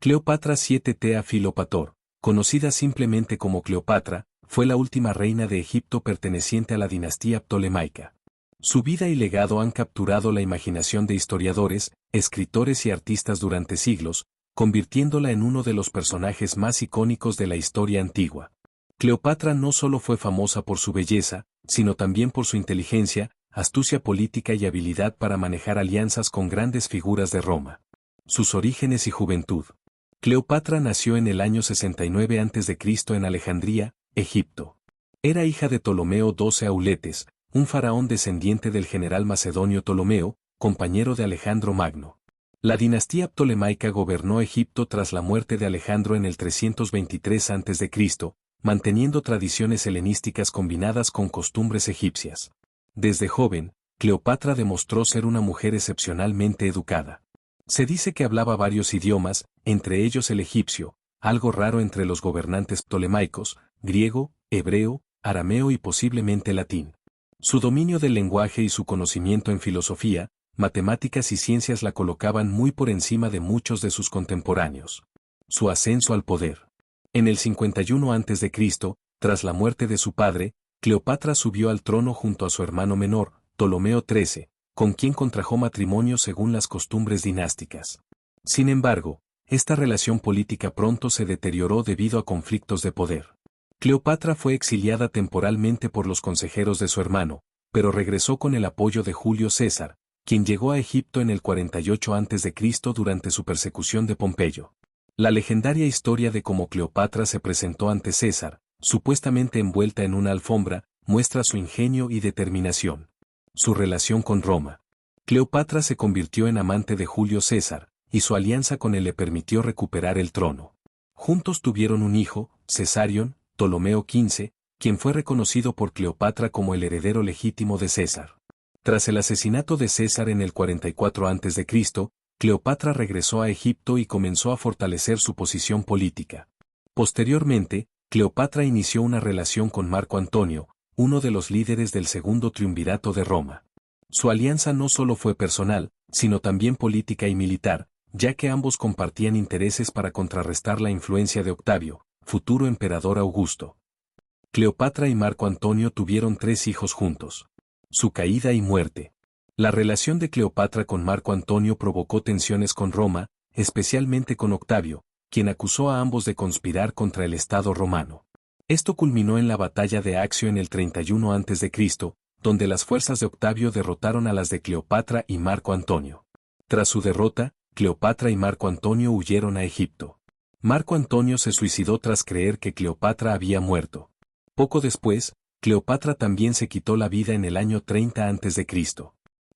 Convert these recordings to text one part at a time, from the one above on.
Cleopatra 7TA Filopator, conocida simplemente como Cleopatra, fue la última reina de Egipto perteneciente a la dinastía ptolemaica. Su vida y legado han capturado la imaginación de historiadores, escritores y artistas durante siglos, convirtiéndola en uno de los personajes más icónicos de la historia antigua. Cleopatra no solo fue famosa por su belleza, sino también por su inteligencia, astucia política y habilidad para manejar alianzas con grandes figuras de Roma. Sus orígenes y juventud. Cleopatra nació en el año 69 a.C. en Alejandría, Egipto. Era hija de Ptolomeo XII Auletes, un faraón descendiente del general macedonio Ptolomeo, compañero de Alejandro Magno. La dinastía ptolemaica gobernó Egipto tras la muerte de Alejandro en el 323 a.C., manteniendo tradiciones helenísticas combinadas con costumbres egipcias. Desde joven, Cleopatra demostró ser una mujer excepcionalmente educada. Se dice que hablaba varios idiomas, entre ellos el egipcio, algo raro entre los gobernantes ptolemaicos, griego, hebreo, arameo y posiblemente latín. Su dominio del lenguaje y su conocimiento en filosofía, matemáticas y ciencias la colocaban muy por encima de muchos de sus contemporáneos. Su ascenso al poder. En el 51 a.C., tras la muerte de su padre, Cleopatra subió al trono junto a su hermano menor, Ptolomeo XIII, con quien contrajo matrimonio según las costumbres dinásticas. Sin embargo, esta relación política pronto se deterioró debido a conflictos de poder. Cleopatra fue exiliada temporalmente por los consejeros de su hermano, pero regresó con el apoyo de Julio César, quien llegó a Egipto en el 48 a.C. durante su persecución de Pompeyo. La legendaria historia de cómo Cleopatra se presentó ante César, supuestamente envuelta en una alfombra, muestra su ingenio y determinación. Su relación con Roma. Cleopatra se convirtió en amante de Julio César, y su alianza con él le permitió recuperar el trono. Juntos tuvieron un hijo, Cesarion, Ptolomeo XV, quien fue reconocido por Cleopatra como el heredero legítimo de César. Tras el asesinato de César en el 44 a.C., Cleopatra regresó a Egipto y comenzó a fortalecer su posición política. Posteriormente, Cleopatra inició una relación con Marco Antonio, uno de los líderes del segundo triunvirato de Roma. Su alianza no solo fue personal, sino también política y militar, ya que ambos compartían intereses para contrarrestar la influencia de Octavio, futuro emperador Augusto. Cleopatra y Marco Antonio tuvieron 3 hijos juntos. Su caída y muerte. La relación de Cleopatra con Marco Antonio provocó tensiones con Roma, especialmente con Octavio, quien acusó a ambos de conspirar contra el Estado romano. Esto culminó en la batalla de Accio en el 31 a.C., donde las fuerzas de Octavio derrotaron a las de Cleopatra y Marco Antonio. Tras su derrota, Cleopatra y Marco Antonio huyeron a Egipto. Marco Antonio se suicidó tras creer que Cleopatra había muerto. Poco después, Cleopatra también se quitó la vida en el año 30 a.C.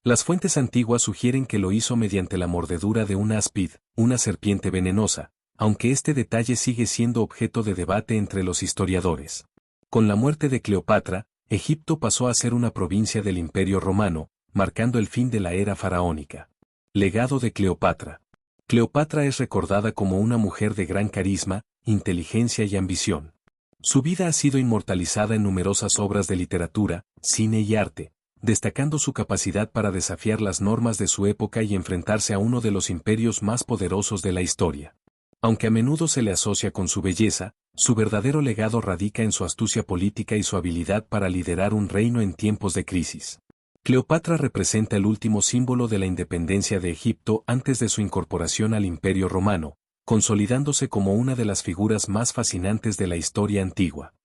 Las fuentes antiguas sugieren que lo hizo mediante la mordedura de una áspid, una serpiente venenosa, aunque este detalle sigue siendo objeto de debate entre los historiadores. Con la muerte de Cleopatra, Egipto pasó a ser una provincia del Imperio Romano, marcando el fin de la era faraónica. Legado de Cleopatra. Cleopatra es recordada como una mujer de gran carisma, inteligencia y ambición. Su vida ha sido inmortalizada en numerosas obras de literatura, cine y arte, destacando su capacidad para desafiar las normas de su época y enfrentarse a uno de los imperios más poderosos de la historia. Aunque a menudo se le asocia con su belleza, su verdadero legado radica en su astucia política y su habilidad para liderar un reino en tiempos de crisis. Cleopatra representa el último símbolo de la independencia de Egipto antes de su incorporación al Imperio Romano, consolidándose como una de las figuras más fascinantes de la historia antigua.